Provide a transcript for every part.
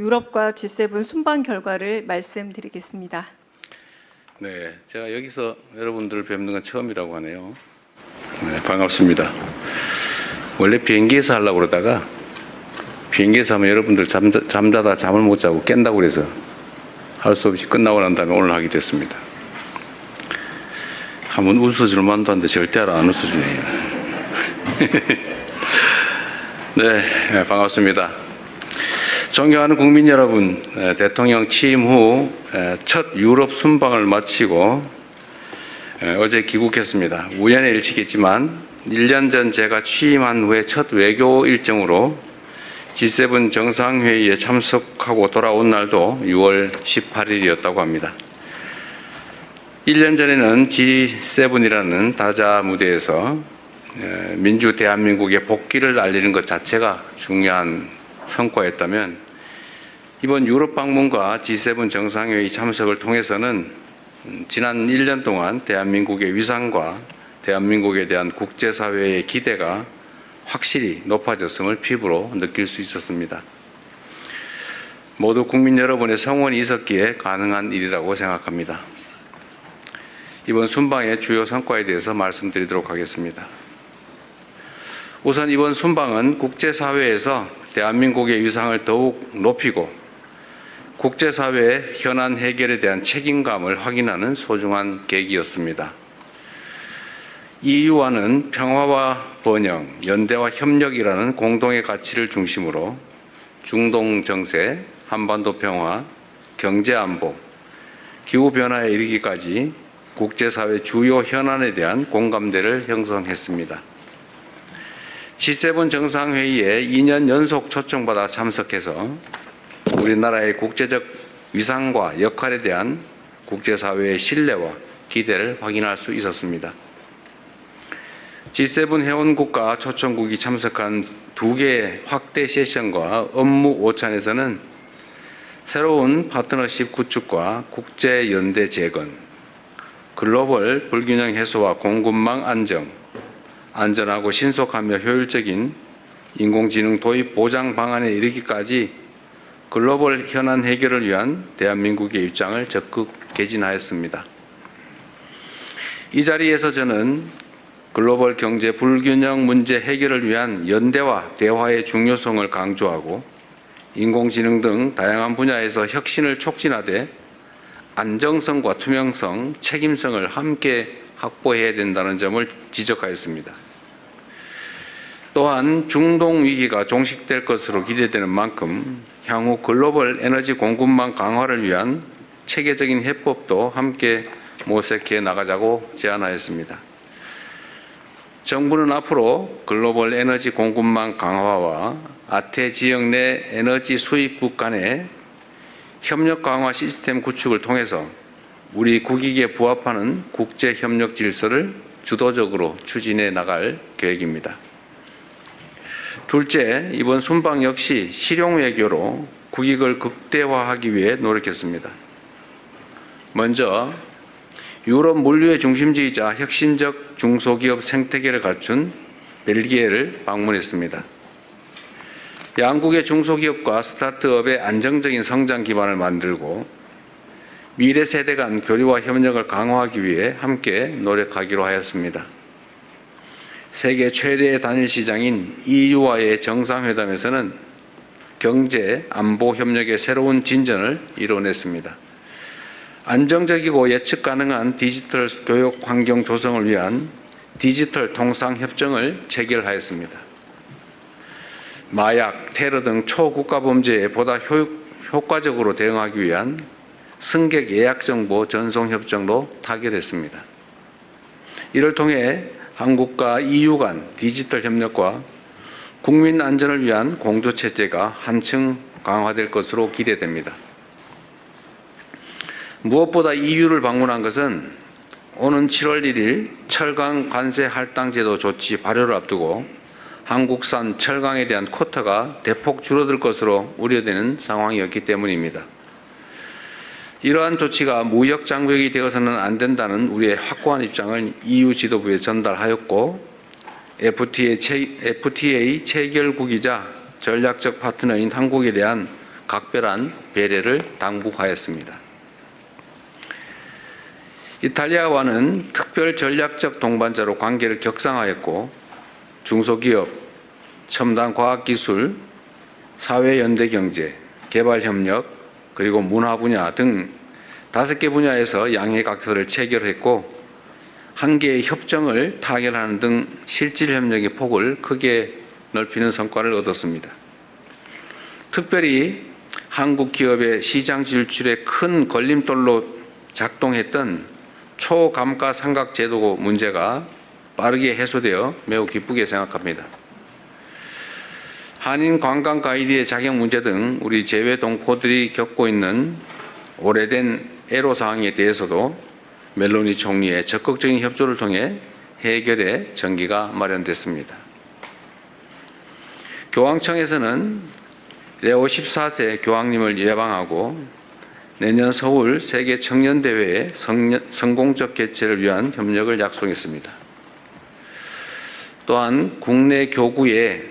유럽과 G7 순방 결과를 말씀드리겠습니다. 네, 제가 여기서 여러분들을 뵙는 건 처음이라고 하네요. 네, 반갑습니다. 원래 비행기에서 하려고 그러다가 비행기에서 하면 여러분들 잠자다 잠을 못 자고 깬다고 그래서 할 수 없이 끝나고 난 다음에 오늘 하게 됐습니다. 한번 웃어줄 만도 한데 절대 안 웃어주네요. 네, 반갑습니다. 존경하는 국민 여러분, 대통령 취임 후 첫 유럽 순방을 마치고 어제 귀국했습니다. 우연의 일치겠지만 1년 전 제가 취임한 후에 첫 외교 일정으로 G7 정상회의에 참석하고 돌아온 날도 6월 18일이었다고 합니다. 1년 전에는 G7이라는 다자 무대에서 민주 대한민국의 복귀를 알리는 것 자체가 중요한 성과였다면 이번 유럽 방문과 G7 정상회의 참석을 통해서는 지난 1년 동안 대한민국의 위상과 대한민국에 대한 국제사회의 기대가 확실히 높아졌음을 피부로 느낄 수 있었습니다. 모두 국민 여러분의 성원이 있었기에 가능한 일이라고 생각합니다. 이번 순방의 주요 성과에 대해서 말씀드리도록 하겠습니다. 우선 이번 순방은 국제사회에서 대한민국의 위상을 더욱 높이고 국제사회의 현안 해결에 대한 책임감을 확인하는 소중한 계기였습니다. EU와는 평화와 번영, 연대와 협력이라는 공동의 가치를 중심으로 중동 정세, 한반도 평화, 경제 안보, 기후변화에 이르기까지 국제사회 주요 현안에 대한 공감대를 형성했습니다. G7 정상회의에 2년 연속 초청받아 참석해서 우리나라의 국제적 위상과 역할에 대한 국제사회의 신뢰와 기대를 확인할 수 있었습니다. G7 회원국과 초청국이 참석한 2개의 확대 세션과 업무 오찬에서는 새로운 파트너십 구축과 국제연대 재건, 글로벌 불균형 해소와 공급망 안정, 안전하고 신속하며 효율적인 인공지능 도입 보장 방안에 이르기까지 글로벌 현안 해결을 위한 대한민국의 입장을 적극 개진하였습니다. 이 자리에서 저는 글로벌 경제 불균형 문제 해결을 위한 연대와 대화의 중요성을 강조하고 인공지능 등 다양한 분야에서 혁신을 촉진하되 안정성과 투명성, 책임성을 함께 확보해야 된다는 점을 지적하였습니다. 또한 중동 위기가 종식될 것으로 기대되는 만큼 향후 글로벌 에너지 공급망 강화를 위한 체계적인 해법도 함께 모색해 나가자고 제안하였습니다. 정부는 앞으로 글로벌 에너지 공급망 강화와 아태 지역 내 에너지 수입국 간의 협력 강화 시스템 구축을 통해서 우리 국익에 부합하는 국제 협력 질서를 주도적으로 추진해 나갈 계획입니다. 둘째, 이번 순방 역시 실용 외교로 국익을 극대화하기 위해 노력했습니다. 먼저 유럽 물류의 중심지이자 혁신적 중소기업 생태계를 갖춘 벨기에를 방문했습니다. 양국의 중소기업과 스타트업의 안정적인 성장 기반을 만들고 미래 세대 간 교류와 협력을 강화하기 위해 함께 노력하기로 하였습니다. 세계 최대의 단일 시장인 EU와의 정상회담에서는 경제, 안보 협력의 새로운 진전을 이뤄냈습니다. 안정적이고 예측 가능한 디지털 교육 환경 조성을 위한 디지털 통상 협정을 체결하였습니다. 마약, 테러 등 초국가 범죄에 보다 효과적으로 대응하기 위한 승객 예약 정보 전송 협정도 타결했습니다. 이를 통해 한국과 EU 간 디지털 협력과 국민 안전을 위한 공조 체제가 한층 강화될 것으로 기대됩니다. 무엇보다 EU를 방문한 것은 오는 7월 1일 철강 관세 할당 제도 조치 발효를 앞두고 한국산 철강에 대한 쿼터가 대폭 줄어들 것으로 우려되는 상황이었기 때문입니다. 이러한 조치가 무역 장벽이 되어서는 안 된다는 우리의 확고한 입장을 EU 지도부에 전달하였고 FTA 체결국이자 전략적 파트너인 한국에 대한 각별한 배려를 당부하였습니다. 이탈리아와는 특별 전략적 동반자로 관계를 격상하였고 중소기업, 첨단 과학기술, 사회연대경제, 개발협력, 그리고 문화 분야 등 5개 분야에서 양해각서를 체결했고 한 개의 협정을 타결하는 등 실질 협력의 폭을 크게 넓히는 성과를 얻었습니다. 특별히 한국 기업의 시장 진출에 큰 걸림돌로 작동했던 초감가상각 제도 문제가 빠르게 해소되어 매우 기쁘게 생각합니다. 한인 관광 가이드의 자격 문제 등 우리 제외 동포들이 겪고 있는 오래된 애로사항에 대해서도 멜로니 총리의 적극적인 협조를 통해 해결의 전기가 마련됐습니다. 교황청에서는 레오 14세 교황님을 예방하고 내년 서울 세계 청년대회의 성공적 개최를 위한 협력을 약속했습니다. 또한 국내 교구에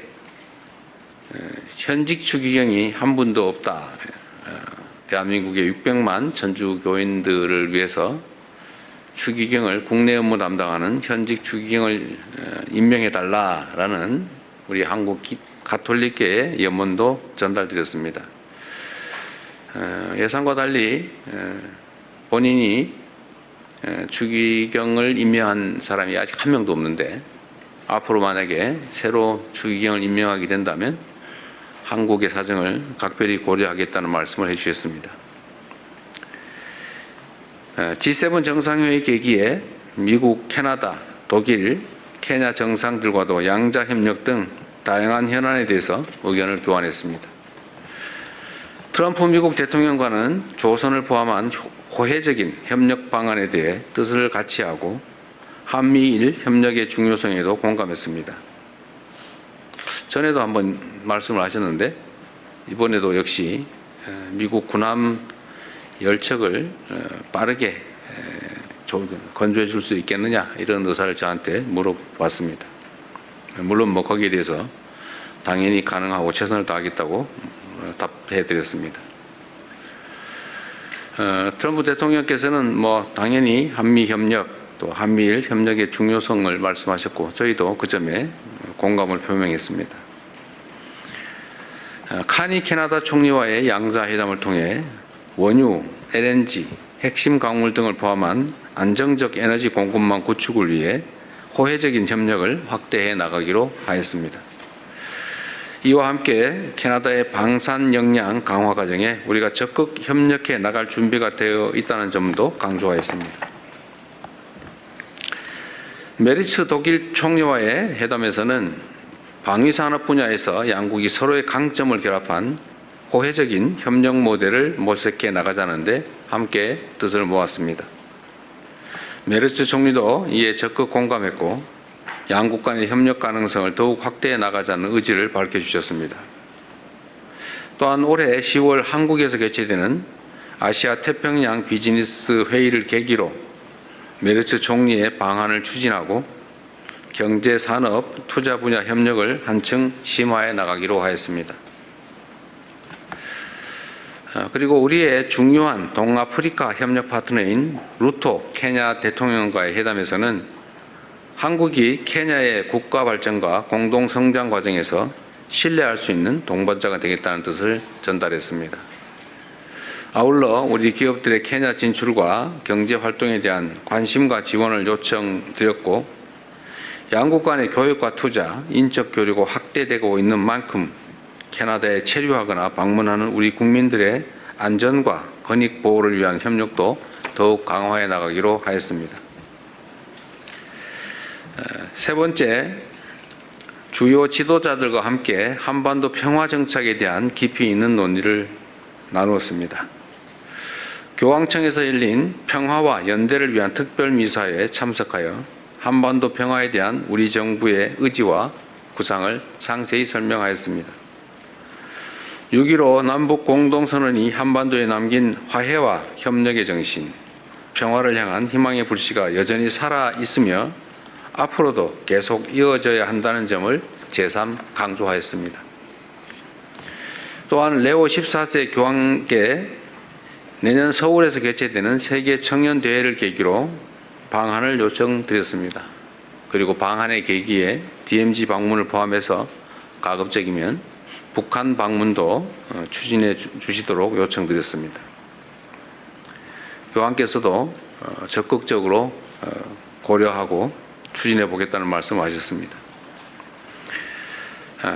현직 추기경이 한 분도 없다. 대한민국의 600만 천주교인들을 위해서 추기경을 국내 업무 담당하는 현직 추기경을 임명해달라라는 우리 한국 가톨릭계의 염원도 전달드렸습니다. 예상과 달리 본인이 추기경을 임명한 사람이 아직 한 명도 없는데 앞으로 만약에 새로 추기경을 임명하게 된다면 한국의 사정을 각별히 고려하겠다는 말씀을 해주셨습니다. G7 정상회의 계기에 미국, 캐나다, 독일, 케냐 정상들과도 양자 협력 등 다양한 현안에 대해서 의견을 교환했습니다. 트럼프 미국 대통령과는 조선을 포함한 호혜적인 협력 방안에 대해 뜻을 같이 하고 한미일 협력의 중요성에도 공감했습니다. 전에도 한번 말씀을 하셨는데 이번에도 역시 미국 군함 열척을 빠르게 건조해 줄 수 있겠느냐 이런 의사를 저한테 물어봤습니다. 물론 거기에 대해서 당연히 가능하고 최선을 다하겠다고 답해 드렸습니다. 트럼프 대통령께서는 당연히 한미 협력 또 한미일 협력의 중요성을 말씀하셨고 저희도 그 점에 공감을 표명했습니다. 카니 캐나다 총리와의 양자회담을 통해 원유, LNG, 핵심 광물 등을 포함한 안정적 에너지 공급망 구축을 위해 호혜적인 협력을 확대해 나가기로 하였습니다. 이와 함께 캐나다의 방산 역량 강화 과정에 우리가 적극 협력해 나갈 준비가 되어 있다는 점도 강조하였습니다. 메리츠 독일 총리와의 회담에서는 방위산업 분야에서 양국이 서로의 강점을 결합한 호혜적인 협력 모델을 모색해 나가자는데 함께 뜻을 모았습니다. 메르츠 총리도 이에 적극 공감했고 양국 간의 협력 가능성을 더욱 확대해 나가자는 의지를 밝혀주셨습니다. 또한 올해 10월 한국에서 개최되는 아시아 태평양 비즈니스 회의를 계기로 메르츠 총리의 방안을 추진하고 경제, 산업, 투자 분야 협력을 한층 심화해 나가기로 하였습니다. 그리고 우리의 중요한 동아프리카 협력 파트너인 루토 케냐 대통령과의 회담에서는 한국이 케냐의 국가 발전과 공동 성장 과정에서 신뢰할 수 있는 동반자가 되겠다는 뜻을 전달했습니다. 아울러 우리 기업들의 케냐 진출과 경제 활동에 대한 관심과 지원을 요청드렸고 양국 간의 교육과 투자, 인적 교류가 확대되고 있는 만큼 캐나다에 체류하거나 방문하는 우리 국민들의 안전과 권익 보호를 위한 협력도 더욱 강화해 나가기로 하였습니다. 세 번째, 주요 지도자들과 함께 한반도 평화 정착에 대한 깊이 있는 논의를 나누었습니다. 교황청에서 열린 평화와 연대를 위한 특별미사에 참석하여 한반도 평화에 대한 우리 정부의 의지와 구상을 상세히 설명하였습니다. 6.15 남북 공동선언이 한반도에 남긴 화해와 협력의 정신, 평화를 향한 희망의 불씨가 여전히 살아있으며 앞으로도 계속 이어져야 한다는 점을 재삼 강조하였습니다. 또한 레오 14세 교황께 내년 서울에서 개최되는 세계 청년 대회를 계기로 방한을 요청드렸습니다. 그리고 방한의 계기에 DMZ 방문을 포함해서 가급적이면 북한 방문도 추진해 주시도록 요청드렸습니다. 교황께서도 적극적으로 고려하고 추진해 보겠다는 말씀하셨습니다.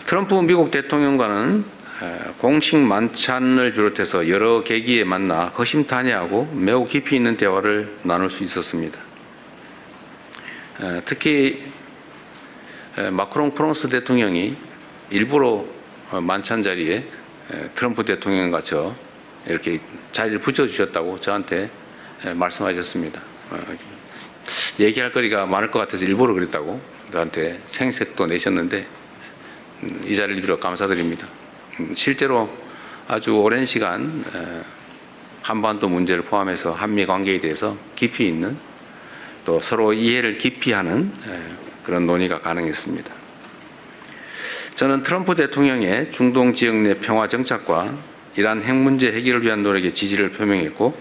트럼프 미국 대통령과는 공식 만찬을 비롯해서 여러 계기에 만나 허심탄회하고 매우 깊이 있는 대화를 나눌 수 있었습니다. 특히 마크롱 프랑스 대통령이 일부러 만찬 자리에 트럼프 대통령과 저 이렇게 자리를 붙여주셨다고 저한테 말씀하셨습니다. 얘기할 거리가 많을 것 같아서 일부러 그랬다고 저한테 생색도 내셨는데 이 자리를 빌어 감사드립니다. 실제로 아주 오랜 시간 한반도 문제를 포함해서 한미 관계에 대해서 깊이 있는 또 서로 이해를 깊이 하는 그런 논의가 가능했습니다. 저는 트럼프 대통령의 중동 지역 내 평화 정착과 이란 핵 문제 해결을 위한 노력에 지지를 표명했고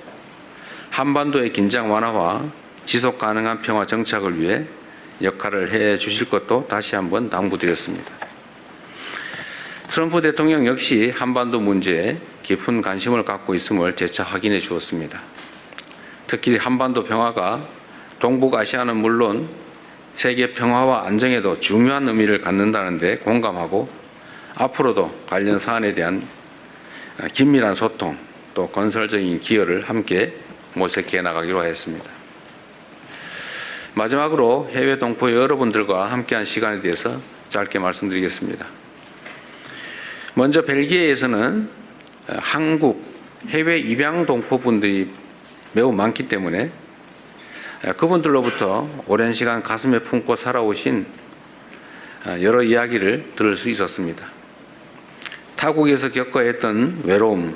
한반도의 긴장 완화와 지속 가능한 평화 정착을 위해 역할을 해 주실 것도 다시 한번 당부드렸습니다. 트럼프 대통령 역시 한반도 문제에 깊은 관심을 갖고 있음을 재차 확인해 주었습니다. 특히 한반도 평화가 동북아시아는 물론 세계 평화와 안정에도 중요한 의미를 갖는다는 데 공감하고 앞으로도 관련 사안에 대한 긴밀한 소통 또 건설적인 기여를 함께 모색해 나가기로 하였습니다. 마지막으로 해외 동포 여러분들과 함께한 시간에 대해서 짧게 말씀드리겠습니다. 먼저 벨기에에서는 한국 해외 입양 동포분들이 매우 많기 때문에 그분들로부터 오랜 시간 가슴에 품고 살아오신 여러 이야기를 들을 수 있었습니다. 타국에서 겪어야 했던 외로움,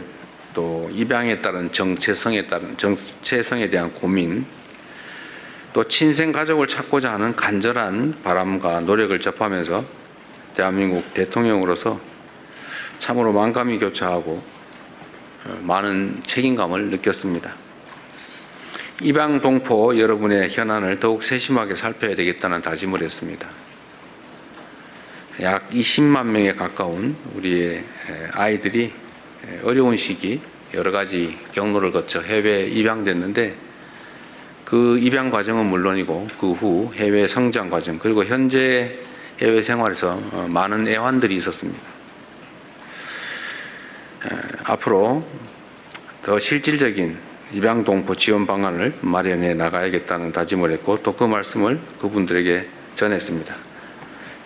또 입양에 따른 정체성에 대한 고민, 또 친생 가족을 찾고자 하는 간절한 바람과 노력을 접하면서 대한민국 대통령으로서 참으로 만감이 교차하고 많은 책임감을 느꼈습니다. 입양 동포 여러분의 현안을 더욱 세심하게 살펴야 되겠다는 다짐을 했습니다. 약 20만 명에 가까운 우리의 아이들이 어려운 시기 여러 가지 경로를 거쳐 해외에 입양됐는데 그 입양 과정은 물론이고 그 후 해외 성장 과정 그리고 현재 해외 생활에서 많은 애환들이 있었습니다. 앞으로 더 실질적인 입양 동포 지원 방안을 마련해 나가야겠다는 다짐을 했고 또 그 말씀을 그분들에게 전했습니다.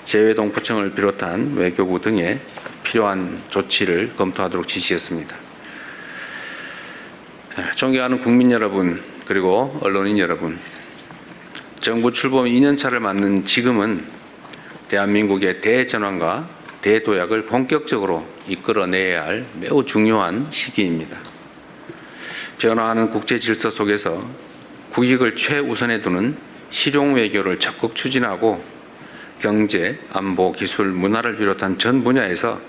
재외동포청을 비롯한 외교부 등의 필요한 조치를 검토하도록 지시했습니다. 존경하는 국민 여러분 그리고 언론인 여러분, 정부 출범 2년차를 맞는 지금은 대한민국의 대전환과 대도약을 본격적으로 이끌어내야 할 매우 중요한 시기입니다. 변화하는 국제 질서 속에서 국익을 최우선에 두는 실용 외교를 적극 추진하고 경제, 안보, 기술, 문화를 비롯한 전 분야에서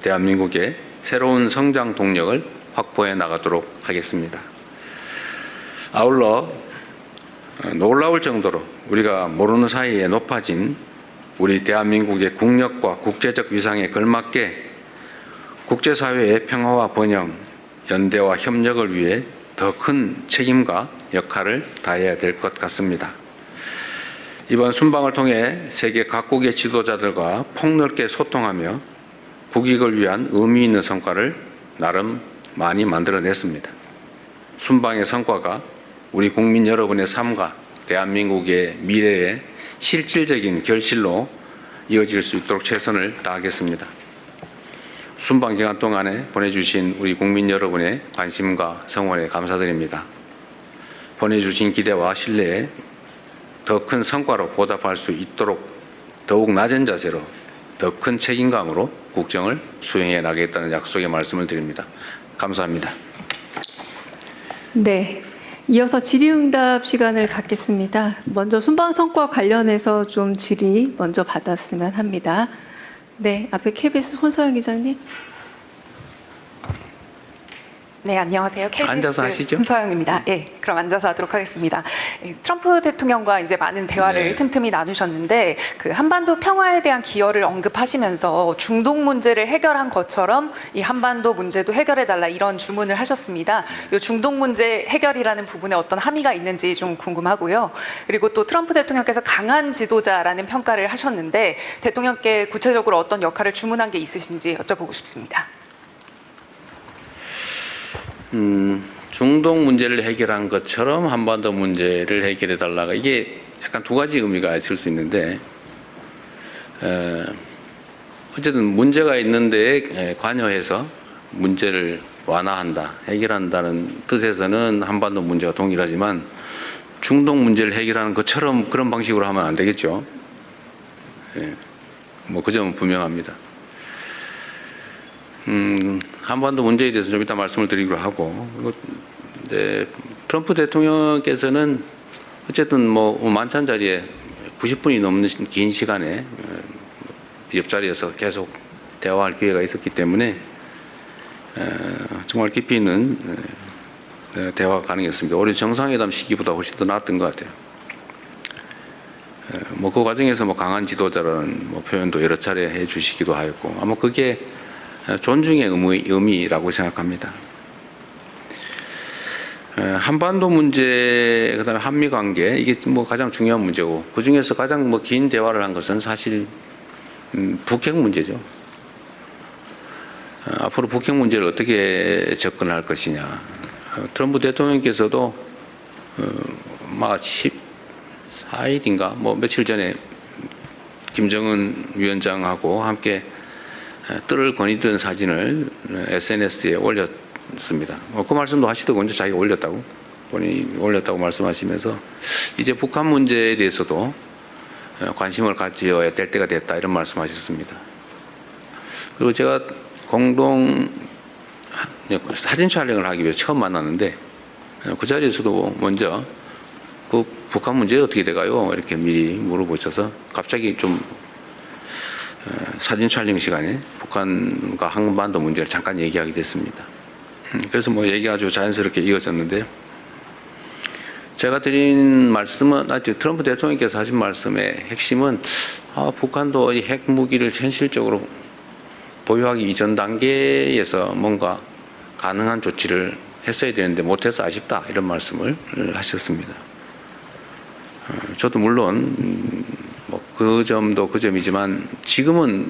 대한민국의 새로운 성장 동력을 확보해 나가도록 하겠습니다. 아울러 놀라울 정도로 우리가 모르는 사이에 높아진 우리 대한민국의 국력과 국제적 위상에 걸맞게 국제사회의 평화와 번영, 연대와 협력을 위해 더 큰 책임과 역할을 다해야 될 것 같습니다. 이번 순방을 통해 세계 각국의 지도자들과 폭넓게 소통하며 국익을 위한 의미 있는 성과를 나름 많이 만들어냈습니다. 순방의 성과가 우리 국민 여러분의 삶과 대한민국의 미래의 실질적인 결실로 이어질 수 있도록 최선을 다하겠습니다. 순방 기간 동안에 보내주신 우리 국민 여러분의 관심과 성원에 감사드립니다. 보내주신 기대와 신뢰에 더 큰 성과로 보답할 수 있도록 더욱 낮은 자세로 더 큰 책임감으로 국정을 수행해 나가겠다는 약속의 말씀을 드립니다. 감사합니다. 네, 이어서 질의응답 시간을 갖겠습니다. 먼저 순방 성과 관련해서 좀 질의 먼저 받았으면 합니다. 네, 앞에 KBS 손서영 기자님. 네, 안녕하세요. KBS 앉아서 하시죠. 손서영입니다. 예, 그럼 앉아서 하도록 하겠습니다. 예, 트럼프 대통령과 이제 많은 대화를 네. 틈틈이 나누셨는데 그 한반도 평화에 대한 기여를 언급하시면서 중동 문제를 해결한 것처럼 이 한반도 문제도 해결해달라 이런 주문을 하셨습니다. 이 중동 문제 해결이라는 부분에 어떤 함의가 있는지 좀 궁금하고요. 그리고 또 트럼프 대통령께서 강한 지도자라는 평가를 하셨는데 대통령께 구체적으로 어떤 역할을 주문한 게 있으신지 여쭤보고 싶습니다. 중동 문제를 해결한 것처럼 한반도 문제를 해결해 달라가 이게 약간 두 가지 의미가 있을 수 있는데 어쨌든 문제가 있는데 관여해서 문제를 완화한다, 해결한다는 뜻에서는 한반도 문제가 동일하지만 중동 문제를 해결하는 것처럼 그런 방식으로 하면 안 되겠죠. 뭐 그 점은 분명합니다. 한반도 문제에 대해서 좀 이따 말씀을 드리기로 하고, 네, 트럼프 대통령께서는 어쨌든 뭐 만찬 자리에 90분이 넘는 긴 시간에 옆자리에서 계속 대화할 기회가 있었기 때문에 정말 깊이 있는 대화가 가능했습니다. 오히려 정상회담 시기보다 훨씬 더 나았던 것 같아요. 뭐 그 과정에서 뭐 강한 지도자라는 뭐 표현도 여러 차례 해주시기도 하였고, 아마 그게 존중의 의미라고 생각합니다. 한반도 문제, 그다음에 한미 관계, 이게 뭐 가장 중요한 문제고, 그 중에서 가장 뭐 긴 대화를 한 것은 사실 북핵 문제죠. 앞으로 북핵 문제를 어떻게 접근할 것이냐. 트럼프 대통령께서도 막 14일인가 뭐 며칠 전에 김정은 위원장하고 함께 뜰을 거니던 사진을 SNS에 올렸습니다. 그 말씀도 하시더군요. 자기가 올렸다고. 본인이 올렸다고 말씀하시면서 이제 북한 문제에 대해서도 관심을 가져야 될 때가 됐다 이런 말씀하셨습니다. 그리고 제가 공동 사진 촬영을 하기 위해서 처음 만났는데 그 자리에서도 먼저 그 북한 문제 어떻게 돼가요? 이렇게 미리 물어보셔서 갑자기 좀 사진 촬영 시간에 북한과 한반도 문제를 잠깐 얘기하게 됐습니다. 그래서 뭐 얘기가 아주 자연스럽게 이어졌는데요. 제가 드린 말씀은 트럼프 대통령께서 하신 말씀의 핵심은 북한도 이 핵무기를 현실적으로 보유하기 이전 단계에서 뭔가 가능한 조치를 했어야 되는데 못해서 아쉽다 이런 말씀을 하셨습니다. 저도 물론 뭐 그 점도 그 점이지만 지금은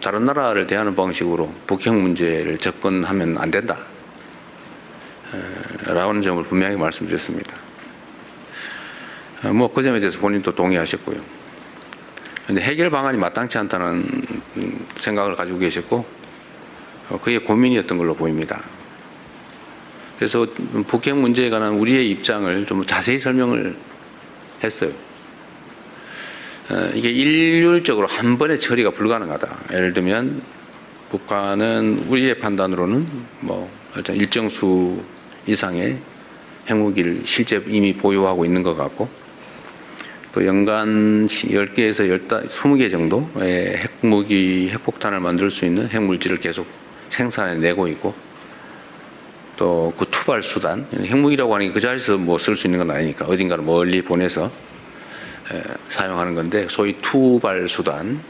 다른 나라를 대하는 방식으로 북핵 문제를 접근하면 안 된다 라는 점을 분명히 말씀드렸습니다. 뭐 그 점에 대해서 본인도 동의하셨고요. 근데 해결 방안이 마땅치 않다는 생각을 가지고 계셨고 그게 고민이었던 걸로 보입니다. 그래서 북핵 문제에 관한 우리의 입장을 좀 자세히 설명을 했어요. 이게 일률적으로 한 번에 처리가 불가능하다. 예를 들면 북한은 우리의 판단으로는 뭐 일단 일정 수 이상의 핵무기를 실제 이미 보유하고 있는 것 같고 또 연간 10개에서 20개 정도의 핵무기, 핵폭탄을 만들 수 있는 핵물질을 계속 생산해내고 있고 또 그 투발 수단, 핵무기라고 하는 게 그 자리에서 뭐 쓸 수 있는 건 아니니까 어딘가를 멀리 보내서 사용하는 건데 소위 투발 수단,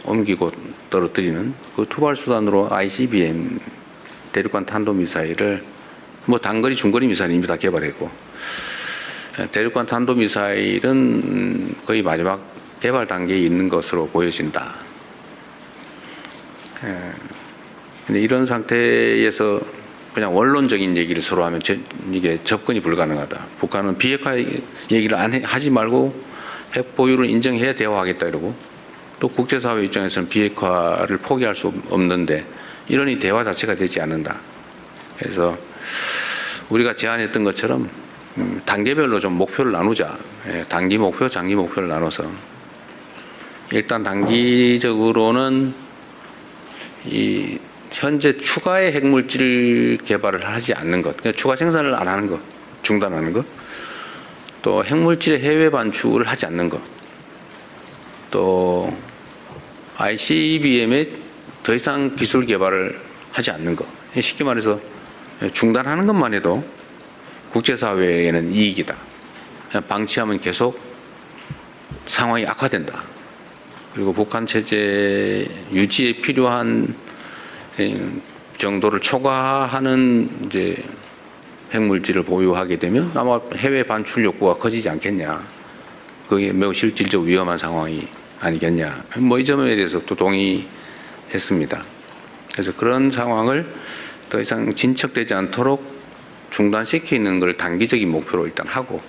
옮기고 떨어뜨리는 그 투발 수단으로 ICBM 대륙간 탄도미사일을 뭐 단거리, 중거리 미사일 이미 다 개발했고 대륙간 탄도미사일은 거의 마지막 개발 단계에 있는 것으로 보여진다. 근데 이런 상태에서 그냥 원론적인 얘기를 서로 하면 이게 접근이 불가능하다. 북한은 비핵화 얘기를 하지 말고 핵 보유를 인정해야 대화하겠다 이러고 또 국제사회 입장에서는 비핵화를 포기할 수 없는데 이러니 대화 자체가 되지 않는다. 그래서 우리가 제안했던 것처럼 단계별로 좀 목표를 나누자. 단기 목표, 장기 목표를 나눠서 일단 단기적으로는 이 현재 추가의 핵물질 개발을 하지 않는 것, 그러니까 추가 생산을 안 하는 것, 중단하는 것, 또 핵물질의 해외 반출을 하지 않는 것, 또 ICBM에 더 이상 기술 개발을 하지 않는 것. 쉽게 말해서 중단하는 것만 해도 국제사회에는 이익이다. 방치하면 계속 상황이 악화된다. 그리고 북한 체제 유지에 필요한 정도를 초과하는 이제 핵물질을 보유하게 되면 아마 해외 반출 욕구가 커지지 않겠냐. 그게 매우 실질적 위험한 상황이 아니겠냐. 뭐 이 점에 대해서 또 동의했습니다. 그래서 그런 상황을 더 이상 진척되지 않도록 중단시키는 걸 단기적인 목표로 일단 하고,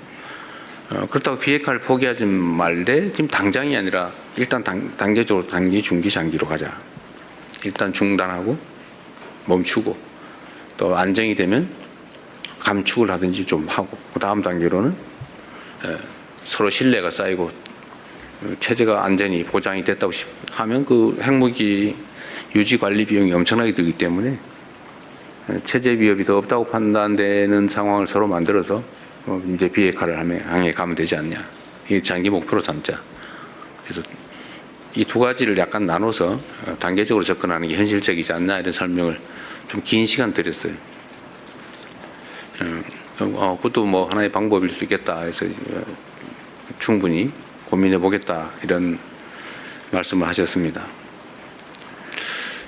그렇다고 비핵화를 포기하지 말되 지금 당장이 아니라 일단 단계적으로 단기, 중기, 장기로 가자. 일단 중단하고 멈추고 또 안정이 되면 감축을 하든지 좀 하고, 그 다음 단계로는 서로 신뢰가 쌓이고 체제가 안전이 보장이 됐다고 하면 그 핵무기 유지 관리 비용이 엄청나게 들기 때문에 체제 위협이 더 없다고 판단되는 상황을 서로 만들어서 이제 비핵화를 향해 가면 되지 않냐. 이 장기 목표로 삼자. 그래서 이 두 가지를 약간 나눠서 단계적으로 접근하는 게 현실적이지 않나, 이런 설명을 좀 긴 시간 드렸어요. 그것도 뭐 하나의 방법일 수 있겠다 해서 충분히 고민해 보겠다, 이런 말씀을 하셨습니다.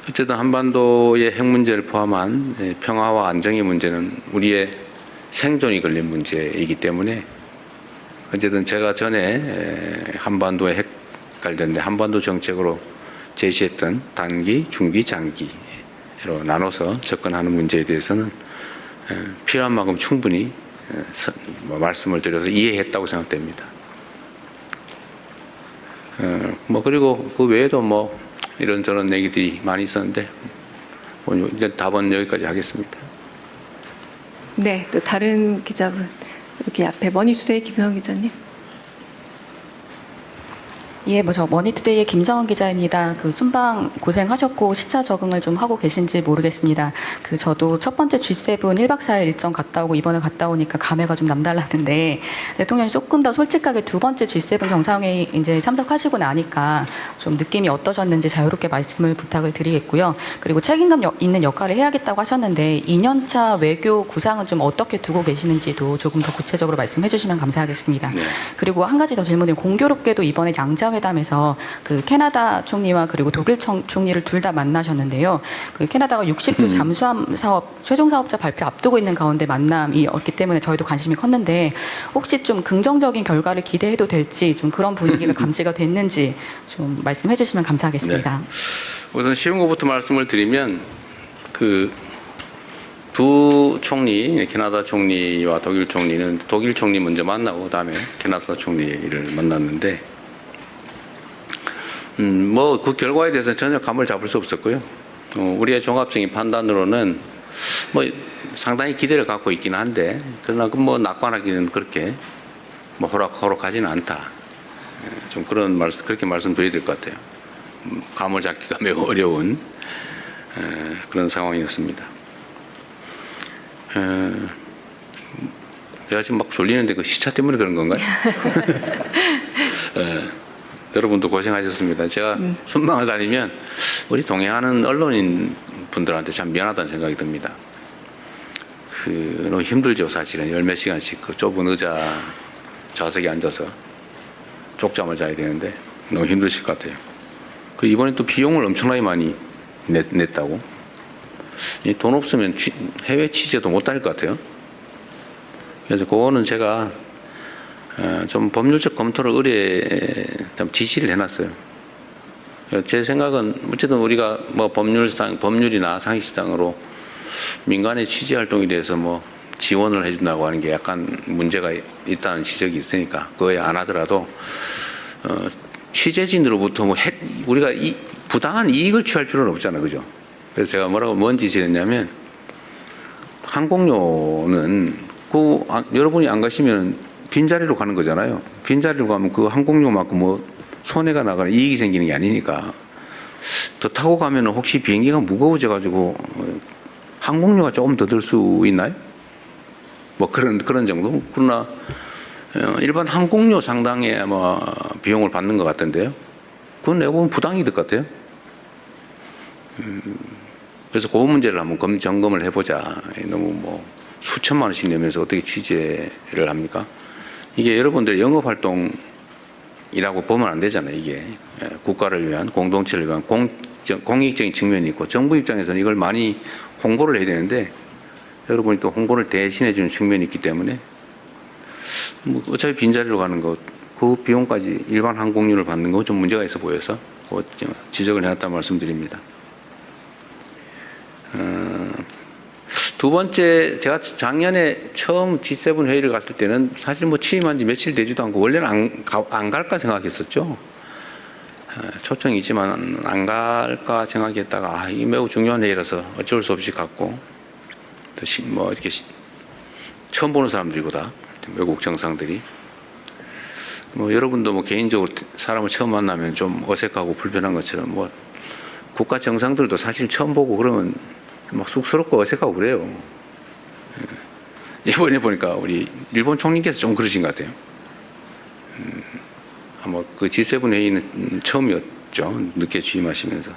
어쨌든 한반도의 핵 문제를 포함한 평화와 안정의 문제는 우리의 생존이 걸린 문제이기 때문에, 어쨌든 제가 전에 한반도의 핵 관련된 한반도 정책으로 제시했던 단기, 중기, 장기로 나눠서 접근하는 문제에 대해서는 필요한 만큼 충분히 말씀을 드려서 이해했다고 생각됩니다. 뭐 그리고 그 외에도 뭐 이런저런 얘기들이 많이 있었는데 이제 답은 여기까지 하겠습니다. 네, 또 다른 기자분 여기 앞에 머니투데이 김성원 기자님. 예, 저 머니투데이의 김성원 기자입니다. 순방 고생하셨고 시차 적응을 좀 하고 계신지 모르겠습니다. 저도 첫 번째 G7 1박 4일 일정 갔다 오고 이번에 갔다 오니까 감회가 좀 남달랐는데, 대통령이 조금 더 솔직하게 두 번째 G7 정상회의 이제 참석하시고 나니까 좀 느낌이 어떠셨는지 자유롭게 말씀을 부탁을 드리겠고요. 그리고 책임감 있는 역할을 해야겠다고 하셨는데 2년차 외교 구상은 좀 어떻게 두고 계시는지도 조금 더 구체적으로 말씀해 주시면 감사하겠습니다. 네. 그리고 한 가지 더 질문을, 공교롭게도 이번에 양자회담에서 캐나다 총리와 그리고 독일 총리를 둘 다 만나셨는데요. 캐나다가 60조 잠수함 사업 최종 사업자 발표 앞두고 있는 가운데 만남이었기 때문에 저희도 관심이 컸는데, 혹시 좀 긍정적인 결과를 기대해도 될지, 좀 그런 분위기가 감지가 됐는지 좀 말씀해 주시면 감사하겠습니다. 네. 우선 쉬운 것부터 말씀을 드리면, 두 총리, 캐나다 총리와 독일 총리는 독일 총리 먼저 만나고 그다음에 캐나다 총리를 만났는데, 뭐 그 결과에 대해서 전혀 감을 잡을 수 없었고요. 우리의 종합적인 판단으로는 뭐 상당히 기대를 갖고 있기는 한데, 그러나 뭐 낙관하기는 그렇게 뭐 호락호락하지는 않다. 좀 그렇게 말씀드려야 될 것 같아요. 감을 잡기가 매우 어려운 그런 상황이었습니다. 제가 지금 막 졸리는데 그 시차 때문에 그런 건가요? 여러분도 고생하셨습니다. 제가 순방을 다니면 우리 동행하는 언론인 분들한테 참 미안하다는 생각이 듭니다. 너무 힘들죠, 사실은. 열 몇 시간씩 그 좁은 의자 좌석에 앉아서 쪽잠을 자야 되는데 너무 힘드실 것 같아요. 그리고 이번에 또 비용을 엄청나게 많이 냈다고. 돈 없으면 해외 취재도 못 다닐 것 같아요. 그래서 그거는 제가 좀 법률적 검토를 좀 지시를 해놨어요. 제 생각은 어쨌든 우리가 뭐 법률이나 상식상으로 민간의 취재 활동에 대해서 뭐 지원을 해준다고 하는 게 약간 문제가 있다는 지적이 있으니까 그거에 안 하더라도 취재진으로부터 우리가 부당한 이익을 취할 필요는 없잖아요, 그죠? 그래서 제가 뭔 지시를 했냐면, 항공료는 여러분이 안 가시면 빈자리로 가는 거잖아요. 빈자리로 가면 그 항공료만큼 뭐 손해가 나거나 이익이 생기는 게 아니니까, 더 타고 가면 혹시 비행기가 무거워져 가지고 항공료가 조금 더 들 수 있나요? 뭐 그런 정도. 그러나 일반 항공료 상당의 아마 비용을 받는 것 같던데요. 그건 내가 보면 부당이득 같아요. 그래서 그 문제를 한번 점검을 해보자. 너무 뭐 수천만 원씩 내면서 어떻게 취재를 합니까? 이게 여러분들 영업활동이라고 보면 안 되잖아요. 이게 국가를 위한, 공동체를 위한 공익적인 측면이 있고, 정부 입장에서는 이걸 많이 홍보를 해야 되는데 여러분이 또 홍보를 대신해 주는 측면이 있기 때문에 뭐 어차피 빈자리로 가는 것, 그 비용까지 일반 항공료를 받는 건 좀 문제가 있어 보여서 지적을 해놨다는 말씀드립니다. 두 번째, 제가 작년에 처음 G7 회의를 갔을 때는 사실 뭐 취임한 지 며칠 되지도 않고 원래는 안 갈까 생각했었죠. 초청이 있지만 안 갈까 생각했다가 이게 매우 중요한 회의라서 어쩔 수 없이 갔고, 또 뭐 이렇게 처음 보는 사람들이고 다 외국 정상들이 뭐 여러분도 뭐 개인적으로 사람을 처음 만나면 좀 어색하고 불편한 것처럼 뭐 국가 정상들도 사실 처음 보고 그러면 막 쑥스럽고 어색하고 그래요. 이번에 보니까 우리 일본 총리께서 좀 그러신 것 같아요. 아마 그 G7 회의는 처음이었죠. 늦게 취임하시면서.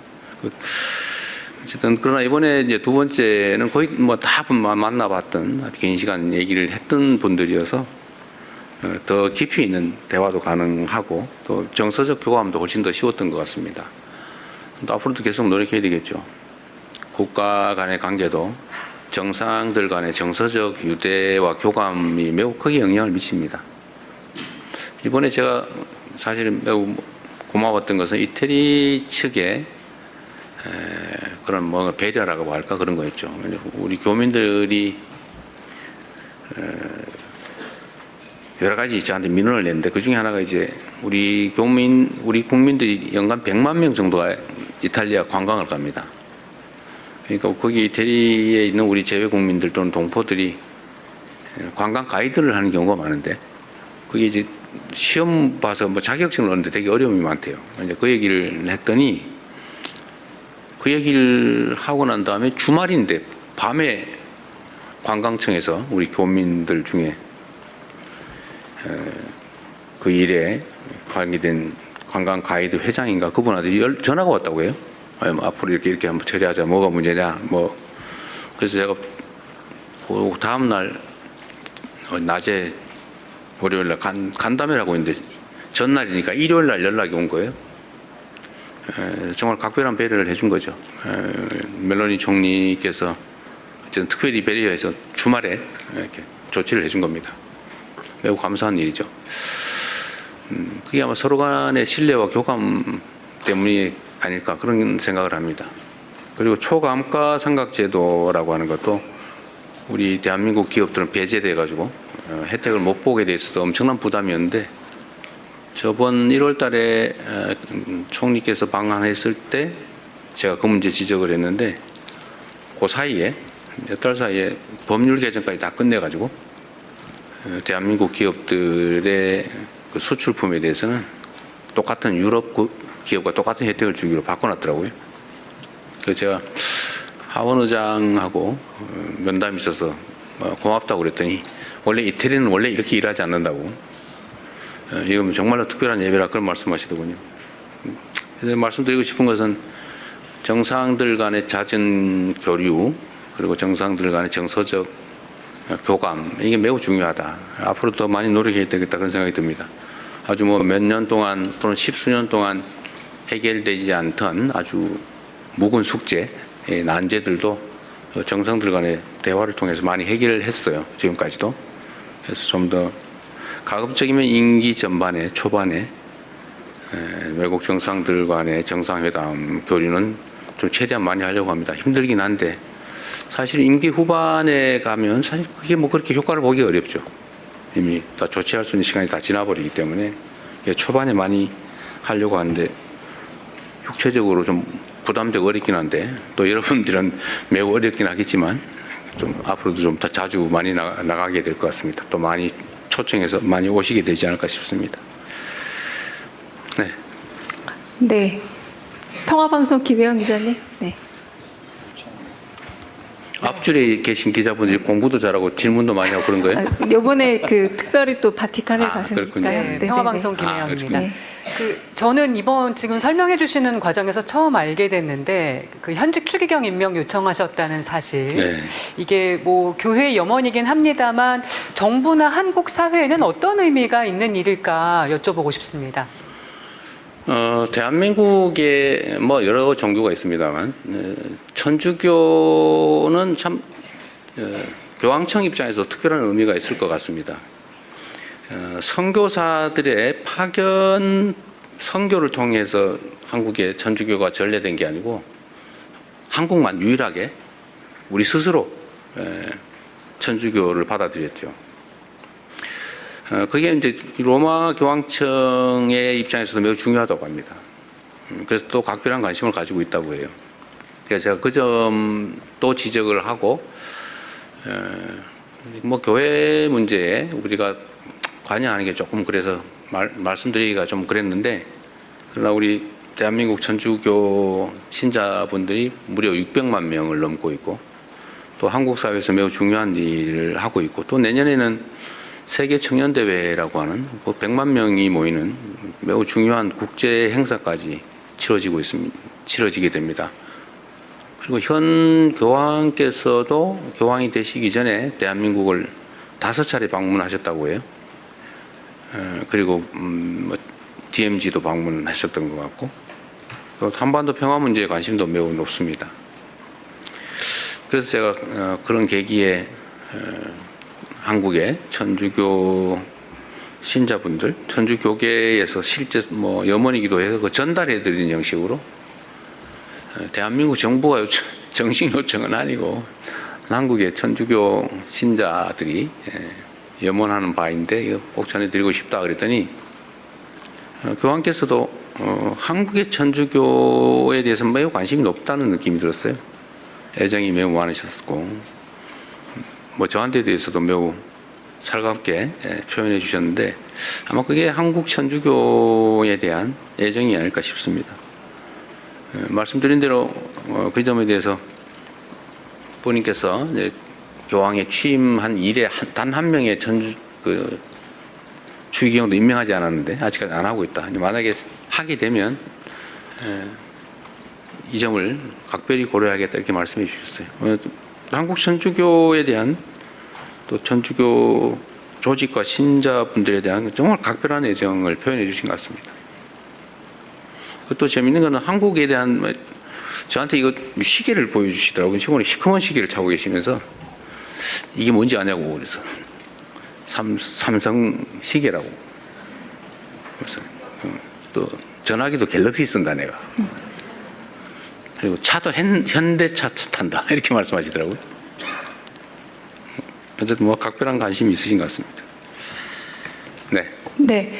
어쨌든 그러나 이번에 이제 두 번째는 거의 뭐 다 만나봤던 긴 시간 얘기를 했던 분들이어서 더 깊이 있는 대화도 가능하고 또 정서적 교감도 훨씬 더 쉬웠던 것 같습니다. 또 앞으로도 계속 노력해야 되겠죠. 국가 간의 관계도 정상들 간의 정서적 유대와 교감이 매우 크게 영향을 미칩니다. 이번에 제가 사실은 매우 고마웠던 것은 이태리 측의 그런 뭐 배려라고 할까 그런 거였죠. 우리 교민들이 여러 가지 저한테 민원을 냈는데 그 중에 하나가 이제 우리 국민들이 연간 100만 명 정도가 이탈리아 관광을 갑니다. 그러니까 거기 이태리에 있는 우리 재외 국민들 또는 동포들이 관광 가이드를 하는 경우가 많은데 그게 이제 시험 봐서 뭐 자격증을 얻는데 되게 어려움이 많대요. 이제 그 얘기를 했더니 그 얘기를 하고 난 다음에 주말인데 밤에 관광청에서 우리 교민들 중에 그 일에 관계된 관광 가이드 회장인가 그분한테 전화가 왔다고 해요. 앞으로 이렇게 한번 처리하자. 뭐가 문제냐. 뭐 그래서 제가 다음 날 낮에 월요일 날 간담회라고 했는데 전날이니까 일요일 날 연락이 온 거예요. 정말 각별한 배려를 해준 거죠. 멜로니 총리께서 특별히 배려해서 주말에 이렇게 조치를 해준 겁니다. 매우 감사한 일이죠. 그게 아마 서로 간의 신뢰와 교감 때문이 아닐까 그런 생각을 합니다. 그리고 초감가 상각제도라고 하는 것도 우리 대한민국 기업들은 배제돼 가지고 혜택을 못 보게 돼 있어서 엄청난 부담이었는데 저번 1월 달에 총리께서 방한했을 때 제가 그 문제 지적을 했는데 그 사이에 몇 달 사이에 법률 개정까지 다 끝내가지고 대한민국 기업들의 그 수출품에 대해서는 똑같은 유럽 기업과 똑같은 혜택을 주기로 바꿔놨더라고요. 그래서 제가 하원 의장하고 면담이 있어서 고맙다고 그랬더니 원래 이태리는 원래 이렇게 일하지 않는다고. 이건 정말로 특별한 예배라 그런 말씀하시더군요. 그래서 말씀드리고 싶은 것은 정상들 간의 잦은 교류 그리고 정상들 간의 정서적 교감 이게 매우 중요하다. 앞으로 더 많이 노력해야 되겠다 그런 생각이 듭니다. 아주 뭐 몇 년 동안 또는 십수년 동안 해결되지 않던 아주 묵은 숙제, 난제들도 정상들 간의 대화를 통해서 많이 해결을 했어요. 지금까지도. 그래서 좀 더 가급적이면 임기 전반에 초반에 외국 정상들 간의 정상회담 교류는 좀 최대한 많이 하려고 합니다. 힘들긴 한데 사실 임기 후반에 가면 사실 그게 뭐 그렇게 효과를 보기 어렵죠. 이미 다 조치할 수 있는 시간이 다 지나버리기 때문에 초반에 많이 하려고 하는데 육체적으로 좀 부담되고 어렵긴 한데 또 여러분들은 매우 어렵긴 하겠지만 좀 앞으로도 좀 더 자주 많이 나가게 될 것 같습니다. 또 많이 초청해서 많이 오시게 되지 않을까 싶습니다. 네. 네. 평화방송 김혜영 기자님. 네. 앞줄에 계신 기자분들이 공부도 잘하고 질문도 많이 하고 그런 거예요? 이번에 그 특별히 또 바티칸을 갔으니까요. 그렇군요. 네, 네, 평화방송 네, 김혜영입니다. 네. 저는 이번 지금 설명해 주시는 과정에서 처음 알게 됐는데 그 현직 추기경 임명 요청하셨다는 사실. 네. 이게 뭐 교회 염원이긴 합니다만 정부나 한국 사회에는 어떤 의미가 있는 일일까 여쭤보고 싶습니다. 대한민국에 뭐 여러 종교가 있습니다만 천주교는 참 교황청 입장에서 특별한 의미가 있을 것 같습니다. 선교사들의 파견 선교를 통해서 한국의 천주교가 전래된 게 아니고 한국만 유일하게 우리 스스로 천주교를 받아들였죠. 그게 이제 로마 교황청의 입장에서도 매우 중요하다고 합니다. 그래서 또 각별한 관심을 가지고 있다고 해요. 그래서 제가 그 점도 지적을 하고, 뭐 교회 문제에 우리가 관여하는 게 조금 그래서 말씀드리기가 좀 그랬는데, 그러나 우리 대한민국 천주교 신자분들이 무려 600만 명을 넘고 있고, 또 한국 사회에서 매우 중요한 일을 하고 있고, 또 내년에는 세계 청년대회라고 하는 100만 명이 모이는 매우 중요한 국제 행사까지 치러지게 됩니다. 그리고 현 교황께서도 교황이 되시기 전에 대한민국을 5차례 방문하셨다고 해요. 그리고 뭐 DMZ도 방문하셨던 것 같고, 또 한반도 평화 문제에 관심도 매우 높습니다. 그래서 제가 그런 계기에 한국의 천주교 신자분들, 천주교계에서 실제 뭐 염원이기도 해서 그 전달해드리는 형식으로 대한민국 정부가 정식 요청은 아니고 한국의 천주교 신자들이 염원하는 바인데 이거 꼭 전해드리고 싶다 그랬더니 교황께서도 한국의 천주교에 대해서 매우 관심이 높다는 느낌이 들었어요. 애정이 매우 많으셨고 뭐 저한테 대해서도 매우 살갑게 표현해 주셨는데 아마 그게 한국 천주교에 대한 애정이 아닐까 싶습니다. 말씀드린 대로 그 점에 대해서 본인께서 교황에 취임한 이래 단 한 명의 추기경도 임명하지 않았는데 아직까지 안 하고 있다. 만약에 하게 되면 이 점을 각별히 고려하겠다 이렇게 말씀해 주셨어요. 한국 천주교에 대한 또 천주교 조직과 신자분들에 대한 정말 각별한 애정을 표현해 주신 것 같습니다. 또 재밌는 거는 한국에 대한 저한테 이거 시계를 보여주시더라고요. 시골에 시커먼 시계를 차고 계시면서 이게 뭔지 아냐고 그래서 삼성 시계라고. 그래서 또 전화기도 갤럭시 쓴다 내가. 그리고 차도 현대차 탄다 이렇게 말씀하시더라고요. 어쨌든 뭐 각별한 관심이 있으신 것 같습니다. 네. 네.